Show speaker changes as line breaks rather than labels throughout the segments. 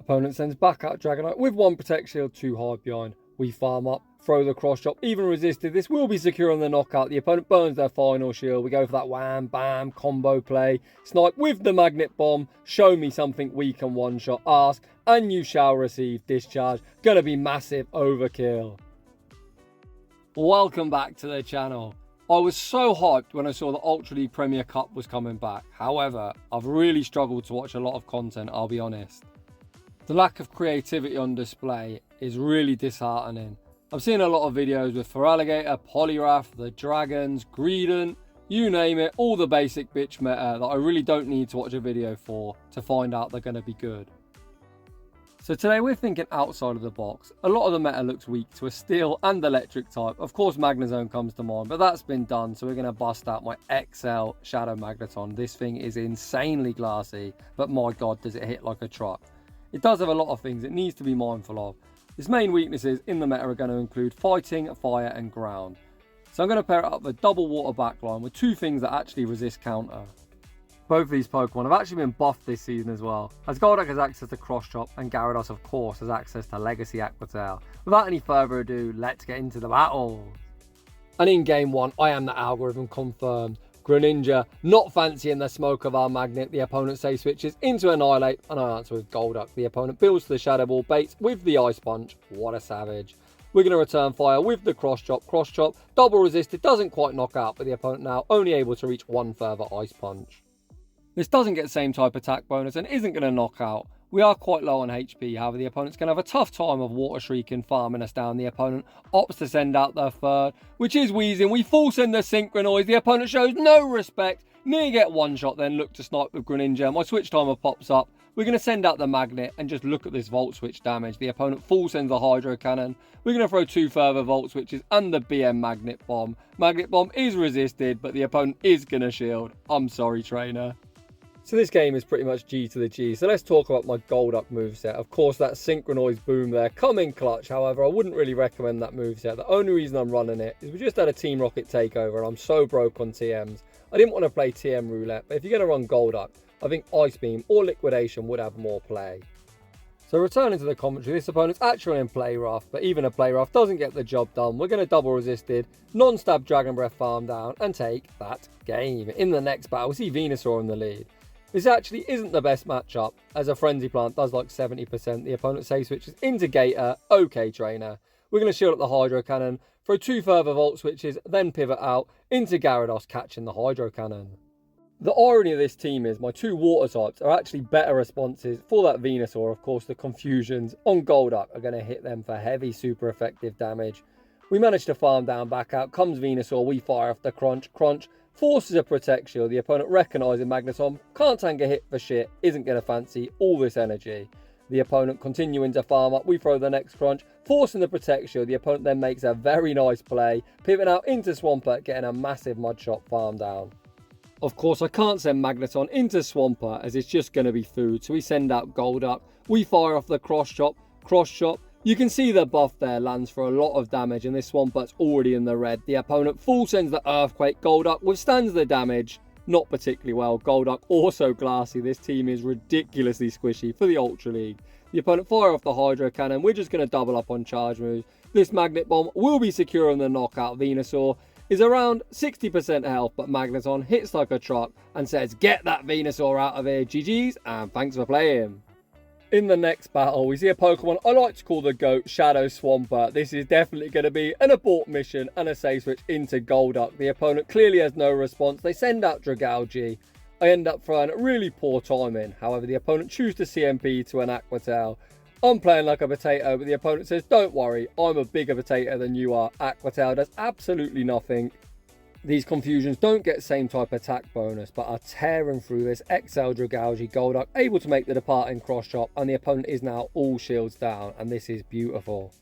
Opponent sends back out Dragonite with 1 Protect Shield, 2 hide behind. We farm up, throw the cross chop, even resisted. This will be secure on the knockout. The opponent burns their final shield. We go for that wham, bam, combo play. Snipe with the Magnet Bomb. Show me something we can one-shot. Ask, and you shall receive. Discharge. Gonna be massive overkill. Welcome back to the channel. I was so hyped when I saw the Ultra League Premier Cup was coming back. However, I've really struggled to watch a lot of content, I'll be honest. The lack of creativity on display is really disheartening. I've seen a lot of videos with Feraligatr, Poliwrath, the Dragons, Greedent, you name it, all the basic bitch meta that I really don't need to watch a video for to find out they're going to be good. So today we're thinking outside of the box. A lot of the meta looks weak to a steel and electric type. Of course Magnezone comes to mind, but that's been done, so we're going to bust out my XL Shadow Magneton. This thing is insanely glassy, but my god does it hit like a truck. It does have a lot of things it needs to be mindful of. Its main weaknesses in the meta are going to include fighting, fire and ground. So I'm going to pair it up with a double water backline with 2 things that actually resist counter. Both of these Pokemon have actually been buffed this season as well, as Golduck has access to Cross Chop and Gyarados of course has access to Legacy Aqua Tail. Without any further ado, let's get into the battle. And in game 1, I am the algorithm confirmed. Greninja, not fancying the smoke of our magnet, the opponent safe switches into Annihilate, and I answer with Golduck. The opponent builds to the Shadow Ball, baits with the Ice Punch. What a savage. We're going to return fire with the Cross Chop, double resisted, doesn't quite knock out, but the opponent now only able to reach 1 further Ice Punch. This doesn't get the same type attack bonus and isn't going to knock out. We are quite low on HP, however the opponent's going to have a tough time of water shrieking, farming us down. The opponent opts to send out their third, which is wheezing. We full send the Synchronize. The opponent shows no respect. Near get one shot, then look to snipe with Greninja. My switch timer pops up. We're going to send out the Magnet and just look at this Volt Switch damage. The opponent full sends a Hydro Cannon. We're going to throw 2 further Volt Switches and the BM Magnet Bomb. Magnet Bomb is resisted, but the opponent is going to shield. I'm sorry, trainer. So this game is pretty much G to the G. So let's talk about my Golduck moveset. Of course, that Synchronized Boom there, coming clutch. However, I wouldn't really recommend that moveset. The only reason I'm running it is we just had a Team Rocket takeover and I'm so broke on TMs. I didn't want to play TM Roulette, but if you're going to run Golduck, I think Ice Beam or Liquidation would have more play. So returning to the commentary, this opponent's actually in Play Rough, but even a Play Rough doesn't get the job done. We're going to double resisted, non-stab Dragon Breath farm down and take that game. In the next battle, we see Venusaur in the lead. This actually isn't the best matchup, as a Frenzy Plant does like 70%. The opponent safe switches into Gator, okay trainer. We're going to shield up the Hydro Cannon, throw 2 further Volt Switches, then pivot out into Gyarados catching the Hydro Cannon. The irony of this team is my 2 water types are actually better responses for that Venusaur. Of course, the confusions on Golduck are going to hit them for heavy, super effective damage. We manage to farm down, back out, comes Venusaur, we fire off the Crunch, forces a Protect Shield, the opponent recognising Magneton, can't tank a hit for shit, isn't going to fancy all this energy. The opponent continuing to farm up, we throw the next Crunch, forcing the Protect Shield, the opponent then makes a very nice play, pivoting out into Swampert, getting a massive Mud Shot farm down. Of course, I can't send Magneton into Swampert as it's just going to be food, so we send out Golduck, we fire off the Cross Chop. You can see the buff there lands for a lot of damage and this Swampert's already in the red. The opponent full sends the Earthquake. Golduck withstands the damage. Not particularly well. Golduck also glassy. This team is ridiculously squishy for the Ultra League. The opponent fire off the Hydro Cannon. We're just going to double up on charge moves. This Magnet Bomb will be secure on the knockout. Venusaur is around 60% health, but Magneton hits like a truck and says, "Get that Venusaur out of here. GG's and thanks for playing." In the next battle, we see a Pokemon I like to call the GOAT, Shadow Swampert. This is definitely going to be an abort mission and a safe switch into Golduck. The opponent clearly has no response. They send out Dragalge. I end up throwing really poor timing. However, the opponent chooses to CMP to an Aqua Tail. I'm playing like a potato, but the opponent says, "Don't worry, I'm a bigger potato than you are." Aqua Tail does absolutely nothing. These confusions don't get same type attack bonus, but are tearing through this XL Dragalge. Golduck able to make the departing Cross Chop, and the opponent is now all shields down, and this is beautiful.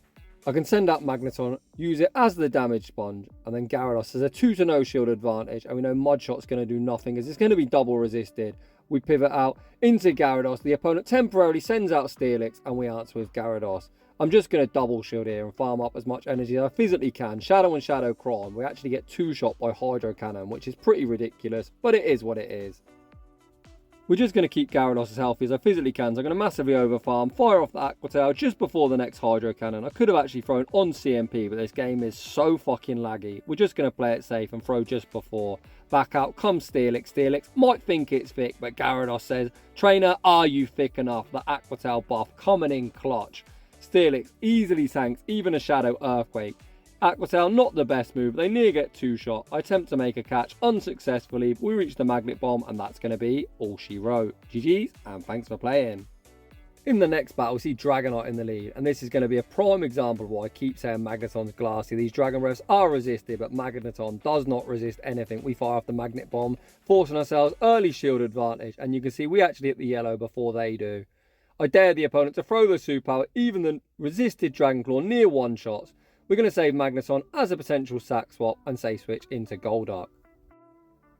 I can send out Magneton, use it as the damage sponge, and then Gyarados has a 2-0 shield advantage, and we know Mud Shot's going to do nothing as it's going to be double resisted. We pivot out into Gyarados, the opponent temporarily sends out Steelix, and we answer with Gyarados. I'm just going to double shield here and farm up as much energy as I physically can. Shadow and Shadow Crime. We actually get 2-shot by Hydro Cannon, which is pretty ridiculous, but it is what it is. We're just going to keep Gyarados as healthy as I physically can, so I'm going to massively overfarm, fire off the Aqua Tail just before the next Hydro Cannon. I could have actually thrown on CMP, but this game is so fucking laggy. We're just going to play it safe and throw just before. Back out comes Steelix. Steelix might think it's thick, but Gyarados says, "Trainer, are you thick enough?" The Aqua Tail buff coming in clutch. Steelix easily tanks even a Shadow Earthquake. Aqua Tail not the best move, they near get 2-shot. I attempt to make a catch unsuccessfully, but we reach the Magnet Bomb and that's going to be all she wrote. GG's and thanks for playing. In the next battle we see Dragonite in the lead, and this is going to be a prime example of why I keep saying Magneton's glassy. These Dragon Breaths are resisted, but Magneton does not resist anything. We fire off the Magnet Bomb, forcing ourselves early shield advantage, and you can see we actually hit the yellow before they do. I dare the opponent to throw the superpower, even the resisted Dragon Claw near one-shots. We're going to save Magneton as a potential sack swap and say switch into Golduck.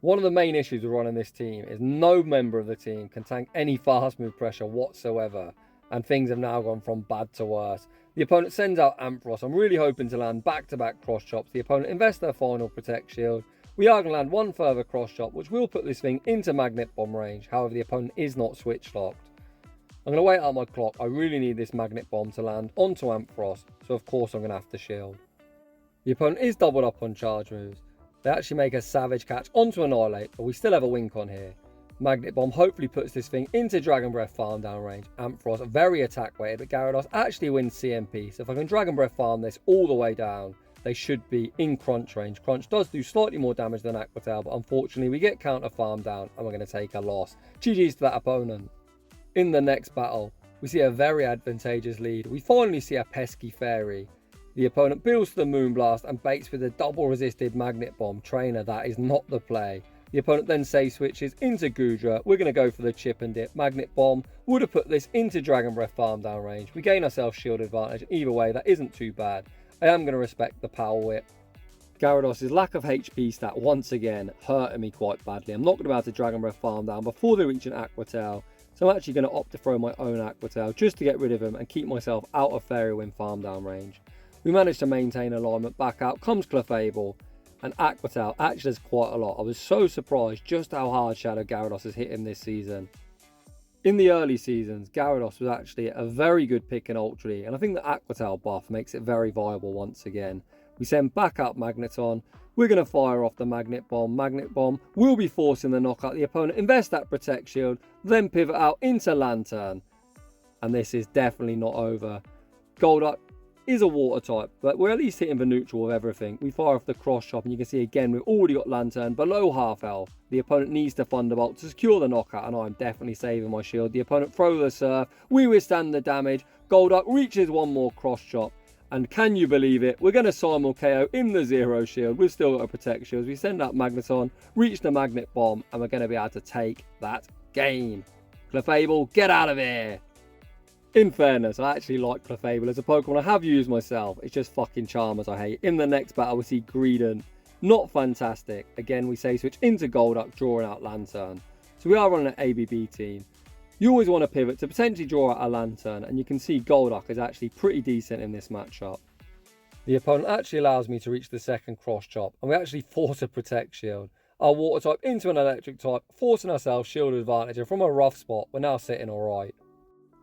One of the main issues with running this team is no member of the team can tank any fast move pressure whatsoever, and things have now gone from bad to worse. The opponent sends out Ampharos. I'm really hoping to land back-to-back cross chops. The opponent invests their final Protect Shield. We are going to land one further cross chop, which will put this thing into Magnet Bomb range. However, the opponent is not switch locked. I'm going to wait out my clock. I really need this Magnet Bomb to land onto Ampharos, so of course I'm going to have to shield. The opponent is doubled up on charge moves. They actually make a Savage Catch onto Annihilate, but we still have a wink on here. Magnet Bomb hopefully puts this thing into Dragon Breath farm down range. Ampharos very attack weighted, but Gyarados actually wins CMP, so if I can Dragon Breath farm this all the way down, they should be in Crunch range. Crunch does do slightly more damage than Aqua Tail, but unfortunately we get counter farm down and we're going to take a loss. GG's to that opponent. In the next battle, we see a very advantageous lead. We finally see a pesky fairy. The opponent builds to the Moonblast and baits with a double resisted Magnet Bomb. Trainer, that is not the play. The opponent then save switches into Goodra. We're going to go for the Chip and Dip. Magnet Bomb would have put this into Dragon Breath farm down range. We gain ourselves shield advantage. Either way, that isn't too bad. I am going to respect the Power Whip. Gyarados' lack of HP stat once again hurting me quite badly. I'm not going to be able to Dragon Breath farm down before they reach an Aqua Tail. So I'm actually going to opt to throw my own Aqua Tail just to get rid of him and keep myself out of Fairy Wind farm down range. We managed to maintain alignment. Back out comes Clefable, and Aqua Tail actually does quite a lot. I was so surprised just how hard Shadow Gyarados has hit him this season. In the early seasons, Gyarados was actually a very good pick in Ultra League, and I think the Aqua Tail buff makes it very viable once again. We send back up Magneton. We're going to fire off the Magnet Bomb. Magnet Bomb will be forcing the knockout. The opponent invest that Protect Shield, then pivot out into Lantern. And this is definitely not over. Golduck is a water type, but we're at least hitting the neutral of everything. We fire off the cross chop, and you can see again, we've already got Lantern below half health. The opponent needs to Thunderbolt to secure the knockout, and I'm definitely saving my shield. The opponent throws the Surf. We withstand the damage. Golduck reaches one more cross chop. And can you believe it? We're going to Simul KO in the Zero Shield. We've still got a Protect Shield. We send out Magneton, reach the Magnet Bomb, and we're going to be able to take that game. Clefable, get out of here! In fairness, I actually like Clefable as a Pokemon I have used myself. It's just fucking Charmers I hate. In the next battle, we see Greedent. Not fantastic. Again, we say switch into Golduck, drawing out Lantern. So we are running an ABB team. You always want to pivot to potentially draw out a Lantern, and you can see Golduck is actually pretty decent in this matchup. The opponent actually allows me to reach the second cross chop, and we actually force a Protect Shield. Our water type into an electric type, forcing ourselves shield advantage, and from a rough spot, we're now sitting alright.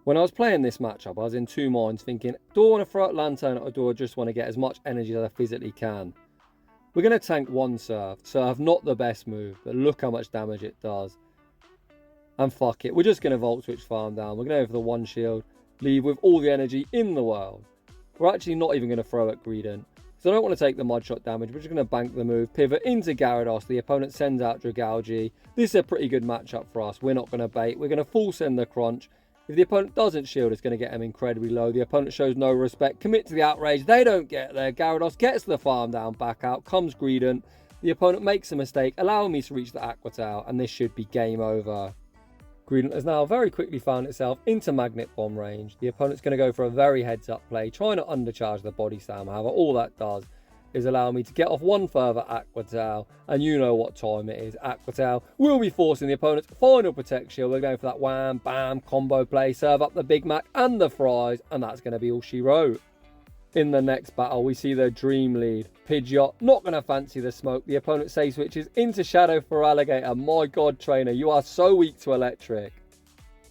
When I was playing this matchup, I was in two minds thinking, do I want to throw out Lantern or do I just want to get as much energy as I physically can? We're going to tank one Surf. Surf, not the best move, but look how much damage it does. And fuck it, we're just going to Volt Switch farm down. We're going to go for the one shield, leave with all the energy in the world. We're actually not even going to throw at Greedent, because I don't want to take the Mud Shot damage. We're just going to bank the move, pivot into Gyarados. The opponent sends out Dragalge. This is a pretty good matchup for us. We're not going to bait. We're going to full send the Crunch. If the opponent doesn't shield, it's going to get him incredibly low. The opponent shows no respect, commit to the outrage. They don't get there. Gyarados gets the farm down, back out, comes Greedent. The opponent makes a mistake, allowing me to reach the Aqua Tail, and this should be game over. Greedent has now very quickly found itself into Magnet Bomb range. The opponent's going to go for a very heads-up play, trying to undercharge the Body Slam. However, all that does is allow me to get off one further Aqua Tail, and you know what time it is. Aqua Tail will be forcing the opponent's final Protect Shield. We're going for that wham, bam, combo play, serve up the Big Mac and the fries, and that's going to be all she wrote. In the next battle, we see the Dream Lead. Pidgeot, not going to fancy the smoke. The opponent safe switches into Shadow for Alligator. My god, trainer, you are so weak to electric.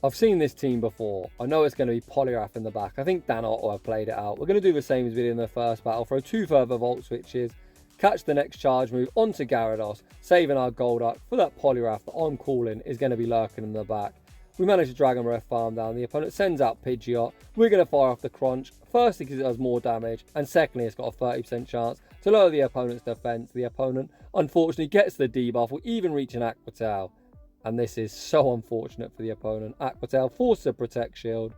I've seen this team before. I know it's going to be Poliwrath in the back. I think Dan Otto have played it out. We're going to do the same as we did in the first battle. Throw 2 further Volt Switches. Catch the next charge move onto Gyarados. Saving our Golduck for that Poliwrath that I'm calling is going to be lurking in the back. We manage to Dragon Breath farm down. The opponent sends out Pidgeot. We're going to fire off the Crunch. Firstly, because it does more damage. And secondly, it's got a 30% chance to lower the opponent's defense. The opponent, unfortunately, gets the debuff. Will even reach an Aqua Tail. And this is so unfortunate for the opponent. Aqua Tail forces a Protect Shield.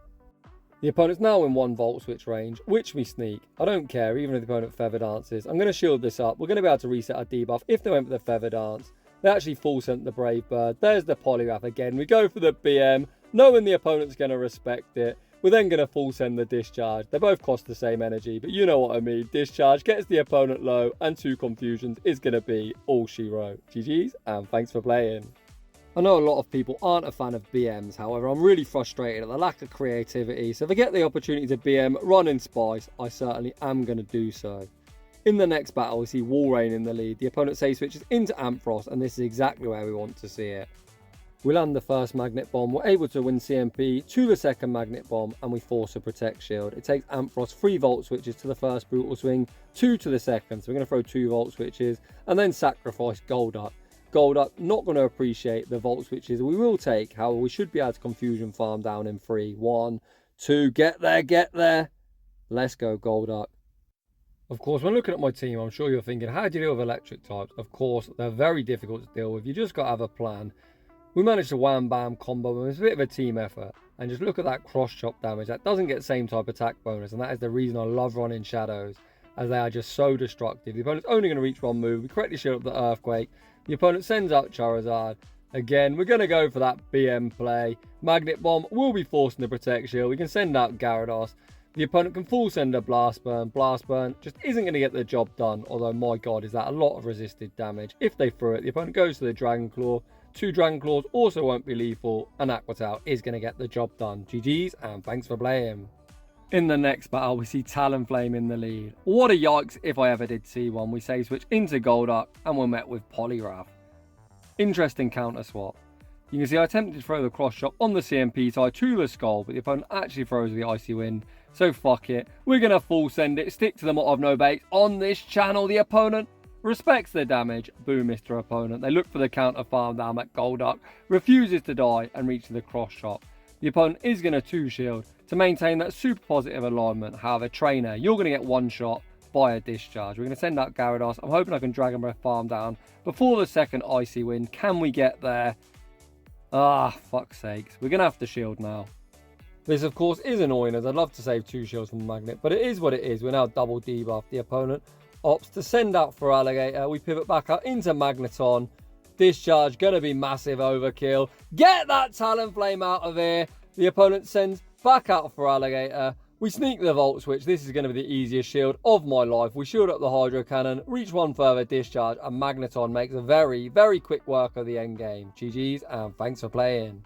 The opponent's now in 1 Volt Switch range, which we sneak. I don't care, even if the opponent Feather Dances. I'm going to shield this up. We're going to be able to reset our debuff if they went for the Feather Dance. They actually full sent the Brave Bird. There's the Poliwrath again. We go for the BM, knowing the opponent's going to respect it. We're then going to full send the Discharge. They both cost the same energy, but you know what I mean. Discharge gets the opponent low, and 2 Confusions is going to be all she wrote. GG's, and thanks for playing. I know a lot of people aren't a fan of BMs, however, I'm really frustrated at the lack of creativity, so if I get the opportunity to BM Run in Spice, I certainly am going to do so. In the next battle, we see Walrein in the lead. The opponent safe switches into Ampharos, and this is exactly where we want to see it. We land the first Magnet Bomb, we're able to win CMP to the second Magnet Bomb, and we force a Protect Shield. It takes Ampharos 3 Volt Switches to the first Brutal Swing, 2 to the second, so we're going to throw 2 Volt Switches, and then sacrifice Golduck. Golduck not going to appreciate the Volt Switches we will take, however we should be able to Confusion farm down in 3. 1, 2, get there. Let's go Golduck. Of course, when looking at my team, I'm sure you're thinking, how do you deal with electric types? Of course, they're very difficult to deal with. You just got to have a plan. We managed to wham bam combo them. It's a bit of a team effort. And just look at that cross chop damage. That doesn't get same type attack bonus. And that is the reason I love running Shadows, as they are just so destructive. The opponent's only going to reach 1 move. We correctly shield up the Earthquake. The opponent sends out Charizard. Again, we're going to go for that BM play. Magnet Bomb will be forcing the Protect Shield. We can send out Gyarados. The opponent can full send a Blast Burn. Blast Burn just isn't going to get the job done. Although, my god, is that a lot of resisted damage. If they throw it, the opponent goes to the Dragon Claw. 2 Dragon Claws also won't be lethal. And Aqua Tail is going to get the job done. GG's, and thanks for playing. In the next battle, we see Talonflame in the lead. What a yikes if I ever did see one. We save switch into Golduck, and we're met with Poliwrath. Interesting counter swap. You can see I attempted to throw the cross chop on the CMP tie to the skull, but the opponent actually throws the Icy Wind. So fuck it. We're going to full send it. Stick to the motto of no bait. On this channel, the opponent respects the damage. Boom, Mr. Opponent. They look for the counter farm down at Golduck. Refuses to die and reaches the cross chop. The opponent is going to 2 shield to maintain that super positive alignment. However, trainer, you're going to get 1 shot by a Discharge. We're going to send out Gyarados. I'm hoping I can Dragon Breath farm down before the second Icy Wind. Can we get there? Ah, fuck's sakes. We're going to have to shield now. This, of course, is annoying, as I'd love to save 2 shields from the Magnet, but it is what it is. We're now double debuff. The opponent opts to send out for Alligator. We pivot back out into Magneton. Discharge, going to be massive overkill. Get that Talonflame out of here. The opponent sends back out for Alligator. We sneak the Volt Switch. This is going to be the easiest shield of my life. We shield up the Hydro Cannon, reach 1 further Discharge, and Magneton makes a very, very quick work of the end game. GG's, and thanks for playing.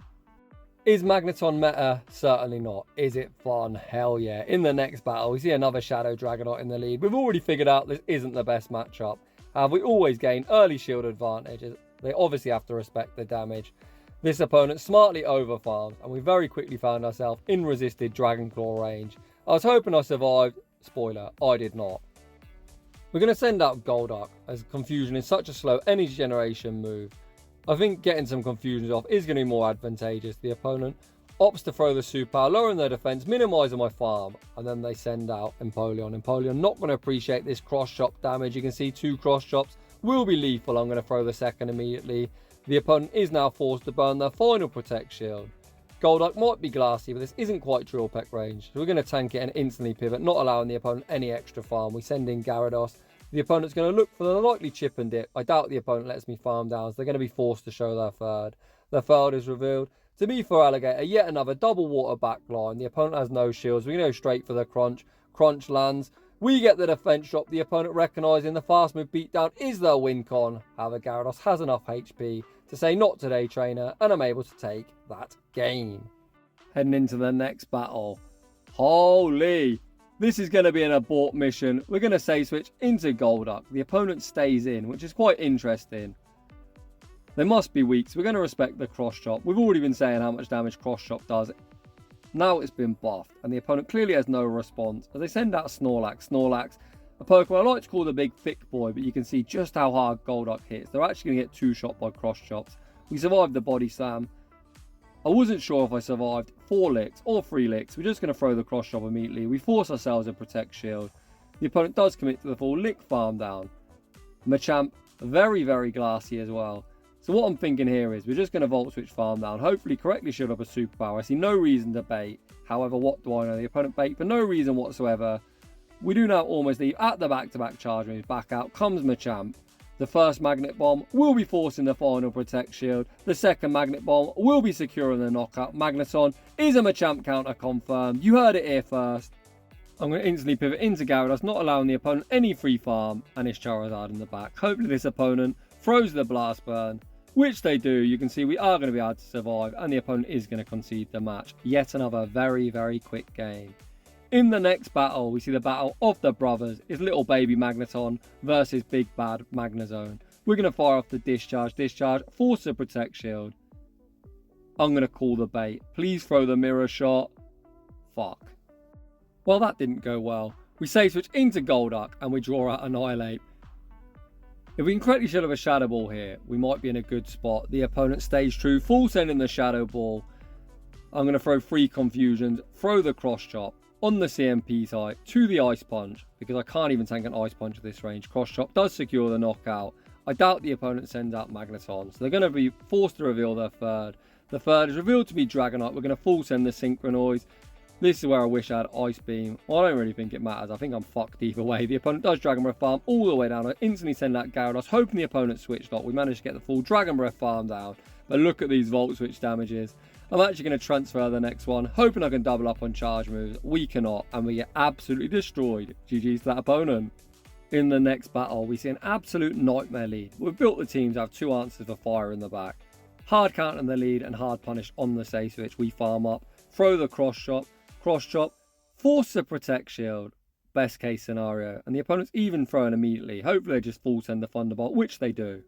Is Magneton meta? Certainly not. Is it fun? Hell yeah. In the next battle, we see another Shadow Dragonite in the lead. We've already figured out this isn't the best matchup. We always gain early shield advantages. They obviously have to respect the damage. This opponent smartly overfarmed, and we very quickly found ourselves in resisted Dragon Claw range. I was hoping I survived. Spoiler, I did not. We're going to send out Golduck, as Confusion is such a slow energy generation move. I think getting some Confusions off is going to be more advantageous. The opponent opts to throw the Super, lowering their defense, minimizing my farm, and then they send out Empoleon. Empoleon not going to appreciate this cross chop damage. You can see 2 cross chops will be lethal. I'm going to throw the second immediately. The opponent is now forced to burn their final Protect Shield. Golduck might be glassy, but this isn't quite Drill Peck range. So we're going to tank it and instantly pivot, not allowing the opponent any extra farm. We send in Gyarados. The opponent's going to look for the likely chip and dip. I doubt the opponent lets me farm down, so they're going to be forced to show their third. Their third is revealed to be for Alligator. Yet another double water backline. The opponent has no shields. We go straight for the Crunch. Crunch lands. We get the defense shot. The opponent recognizing the fast move beatdown is their win con. However, Gyarados has enough HP to say not today, trainer, and I'm able to take that game. Heading into the next battle. Holy! This is going to be an abort mission. We're going to save switch into Golduck. The opponent stays in, which is quite interesting. They must be weak, so we're going to respect the cross chop. We've already been saying how much damage cross chop does. Now it's been buffed, and the opponent clearly has no response as they send out Snorlax. Snorlax, a Pokemon I like to call the big thick boy, but you can see just how hard Golduck hits. They're actually going to get two-shot by cross chops. We survived the body slam. I wasn't sure if I survived 4 licks or 3 licks. We're just going to throw the cross chop immediately. We force ourselves a protect shield. The opponent does commit to the full lick farm down. Machamp, very, very glassy as well. So what I'm thinking here is we're just going to Volt Switch farm down, hopefully correctly shield up a superpower. I see no reason to bait. However, what do I know? The opponent bait for no reason whatsoever. We do now almost leave at the back-to-back charge moves. Back out comes Machamp. The first Magnet Bomb will be forcing the final Protect Shield. The second Magnet Bomb will be securing the knockout. Magnezone is a Machamp counter confirmed. You heard it here first. I'm going to instantly pivot into Gyarados, not allowing the opponent any free farm, and it's Charizard in the back. Hopefully this opponent throws the Blast Burn, which they do. You can see we are going to be able to survive, and the opponent is going to concede the match. Yet another very, very quick game. In the next battle, we see the battle of the brothers. It's little baby Magneton versus big bad Magnezone. We're going to fire off the discharge, force a protect shield. I'm going to call the bait. Please throw the mirror shot. Fuck. Well, that didn't go well. We save switch into Golduck and we draw out Annihilate. If we can correctly shield up a Shadow Ball here, we might be in a good spot. The opponent stays true, full send in the Shadow Ball. I'm going to throw 3 confusions, throw the cross chop on the CMP type to the Ice Punch, because I can't even tank an Ice Punch at this range. Cross chop does secure the knockout. I doubt the opponent sends out Magneton, so they're going to be forced to reveal their third. The third is revealed to be Dragonite. We're going to full send the Synchronoise. This is where I wish I had Ice Beam. Well, I don't really think it matters. I think I'm fucked either way. The opponent does Dragon Breath farm all the way down. I instantly send out Gyarados, hoping the opponent switched off. We managed to get the full Dragon Breath farm down. But look at these Volt Switch damages. I'm actually going to transfer the next one, hoping I can double up on charge moves. We cannot, and we get absolutely destroyed. GG's to that opponent. In the next battle, we see an absolute nightmare lead. We've built the team to have 2 answers for fire in the back. Hard count in the lead and hard punish on the save switch. We farm up, throw the cross chop, force the protect shield. Best case scenario. And the opponent's even throwing immediately. Hopefully they just full send the Thunderbolt, which they do.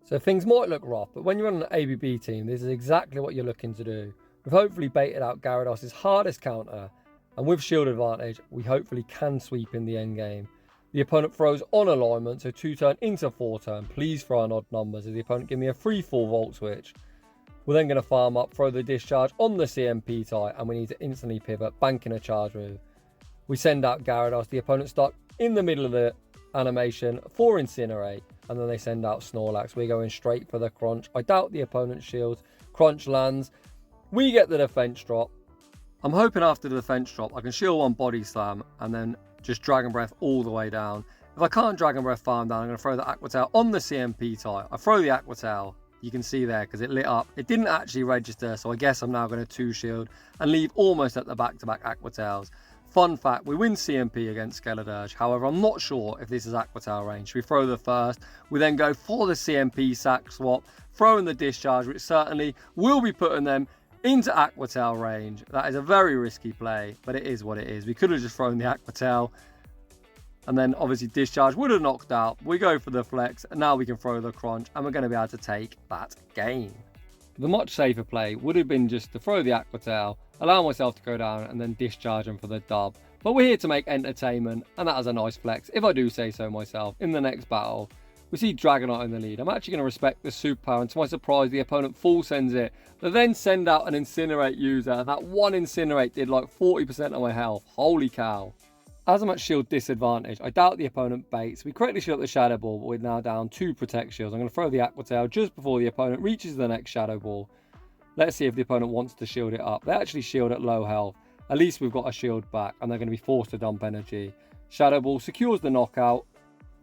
So things might look rough, but when you're on an ABB team, this is exactly what you're looking to do. We've hopefully baited out Gyarados' hardest counter, and with shield advantage, we hopefully can sweep in the end game. The opponent throws on alignment, so 2 turn into 4 turn. Please throw on odd numbers as the opponent give me a free full Volt Switch. We're then going to farm up, throw the discharge on the CMP tie, and we need to instantly pivot, banking a charge move. We send out Gyarados, the opponent stuck in the middle of the animation for Incinerate, and then they send out Snorlax. We're going straight for the Crunch. I doubt the opponent's shield. Crunch lands. We get the defense drop. I'm hoping after the defense drop I can shield 1 body slam and then just Dragon Breath all the way down. If I can't Dragon Breath farm down, I'm going to throw the Aqua Tail on the CMP tie. I throw the Aqua Tail. You can see there because it lit up. It didn't actually register, so I guess I'm now going to 2 shield and leave almost at the back-to-back Aqua Tails. Fun fact, we win CMP against Skeledirge. However, I'm not sure if this is Aqua Tail range. We throw the first. We then go for the CMP sack swap, throwing the discharge, which certainly will be putting them into Aqua Tail range. That is a very risky play, but it is what it is. We could have just thrown the Aqua Tail, and then obviously discharge would have knocked out. We go for the flex, and now we can throw the crunch, and we're going to be able to take that game. The much safer play would have been just to throw the Aqua Tail, allow myself to go down, and then discharge him for the dub. But we're here to make entertainment, and that is a nice flex, if I do say so myself. In the next battle, we see Dragonite in the lead. I'm actually going to respect the superpower, and to my surprise, the opponent full sends it. They then send out an Incinerate user, and that one Incinerate did like 40% of my health. Holy cow. As I'm at shield disadvantage, I doubt the opponent baits. We correctly shield up the Shadow Ball, but we're now down 2 protect shields. I'm going to throw the Aqua Tail just before the opponent reaches the next Shadow Ball. Let's see if the opponent wants to shield it up. They actually shield at low health. At least we've got a shield back, and they're going to be forced to dump energy. Shadow Ball secures the knockout.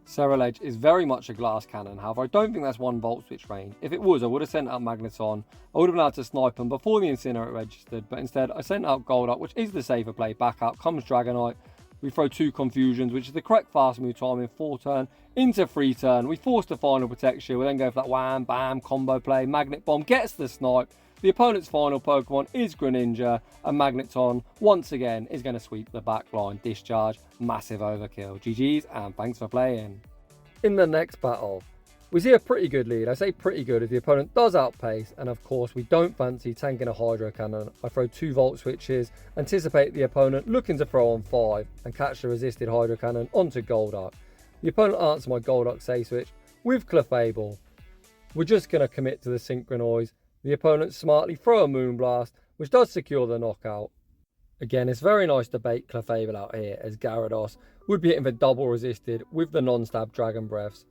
Ceruledge is very much a glass cannon. However, I don't think that's 1 Volt Switch range. If it was, I would have sent out Magneton. I would have been able to snipe him before the Incinerate registered, but instead I sent out Golduck, which is the safer play. Back out comes Dragonite. We throw 2 confusions, which is the correct fast move timing, 4 turn into 3 turn. We force the final protect shield. We then go for that wham, bam, combo play. Magnet Bomb gets the snipe. The opponent's final Pokemon is Greninja, and Magneton, once again, is going to sweep the back line. Discharge, massive overkill. GG's, and thanks for playing. In the next battle, we see a pretty good lead. I say pretty good if the opponent does outpace, and of course we don't fancy tanking a Hydro Cannon. I throw 2 Volt Switches, anticipate the opponent looking to throw on 5, and catch the resisted Hydro Cannon onto Golduck. The opponent answers my Golduck Say Switch with Clefable. We're just going to commit to the Synchronize. The opponent smartly throw a Moonblast, which does secure the knockout. Again, it's very nice to bait Clefable out here, as Gyarados would be hitting for double resisted with the non-stab Dragon Breaths.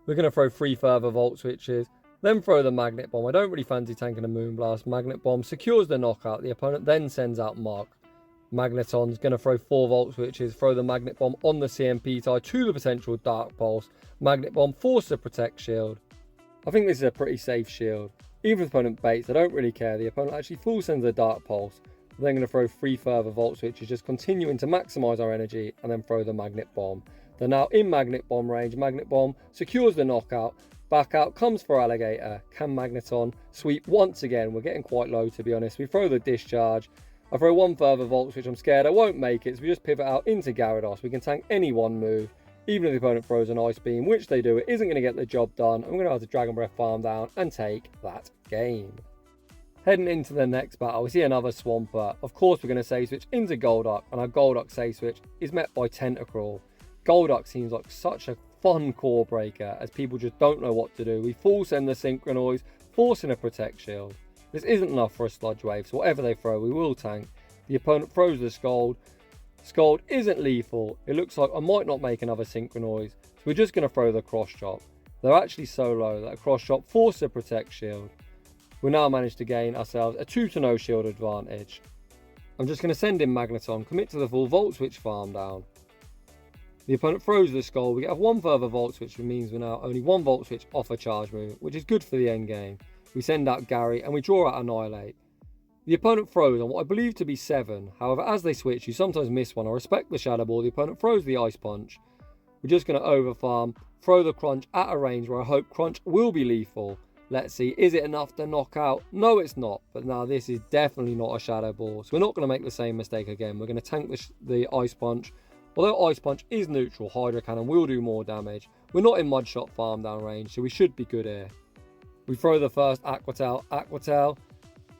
We're going to throw 3 further Volt Switches, then throw the Magnet Bomb. I don't really fancy tanking a Moonblast. Magnet Bomb secures the knockout. The opponent then sends out Mark. Magneton's going to throw 4 Volt Switches, throw the Magnet Bomb on the CMP tie to the potential Dark Pulse. Magnet Bomb forces a Protect Shield. I think this is a pretty safe shield. Even if the opponent baits, I don't really care. The opponent actually full sends a Dark Pulse. We're then going to throw 3 further Volt Switches, just continuing to maximise our energy, and then throw the Magnet Bomb. They're now in Magnet Bomb range. Magnet Bomb secures the knockout. Back out comes for Alligator. Can Magneton sweep once again? We're getting quite low, to be honest. We throw the Discharge. I throw 1 further Volt Switch. I'm scared I won't make it, so we just pivot out into Gyarados. We can tank any one move. Even if the opponent throws an Ice Beam, which they do, it isn't going to get the job done. I'm going to have to Dragon Breath farm down and take that game. Heading into the next battle, we see another Swampert. Of course, we're going to Say Switch into Golduck, and our Golduck Say Switch is met by Tentacruel. Golduck seems like such a fun core breaker, as people just don't know what to do. We full send the Synchronize, forcing a Protect Shield. This isn't enough for a Sludge Wave, so whatever they throw, we will tank. The opponent throws the Scald. Scald isn't lethal. It looks like I might not make another Synchronize, so we're just going to throw the Cross Chop. They're actually so low that a Cross Chop forces a Protect Shield. We now manage to gain ourselves a 2-0 shield advantage. I'm just going to send in Magneton, commit to the full Volt Switch farm down. The opponent throws the Skull. We get 1 further Volt Switch, which means we're now only 1 Volt Switch off a charge move, which is good for the end game. We send out Gary and we draw out Annihilate. The opponent throws on what I believe to be 7. However, as they switch, you sometimes miss one. I respect the Shadow Ball. The opponent throws the Ice Punch. We're just going to overfarm, throw the Crunch at a range where I hope Crunch will be lethal. Let's see, is it enough to knock out? No, it's not. But now this is definitely not a Shadow Ball. So we're not going to make the same mistake again. We're going to tank the Ice Punch. Although Ice Punch is neutral, Hydro Cannon will do more damage. We're not in Mud Shot farm down range, so we should be good here. We throw the first Aqua Tail. Aqua Tail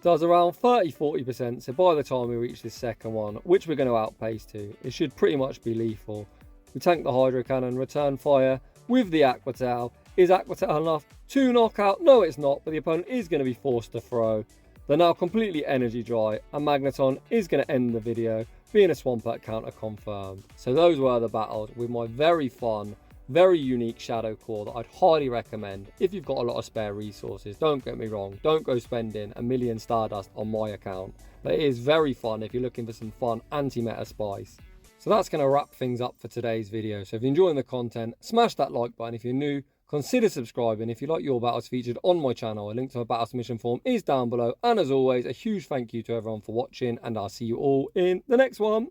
does around 30-40%, so by the time we reach this second one, which we're going to outpace to, it should pretty much be lethal. We tank the Hydro Cannon, return fire with the Aqua Tail. Is Aqua Tail enough to knock out? No, it's not, but the opponent is going to be forced to throw. They're now completely energy dry, and Magneton is going to end the video, being a Swampert counter confirmed. So those were the battles with my very fun, very unique Shadow Core that I'd highly recommend if you've got a lot of spare resources. Don't get me wrong, don't go spending a million Stardust on my account, but it is very fun if you're looking for some fun anti-meta spice. So that's going to wrap things up for today's video. So if you're enjoying the content, smash that like button. If you're new, consider subscribing. If you like your battles featured on my channel, a link to my battle submission form is down below. And as always, a huge thank you to everyone for watching, and I'll see you all in the next one.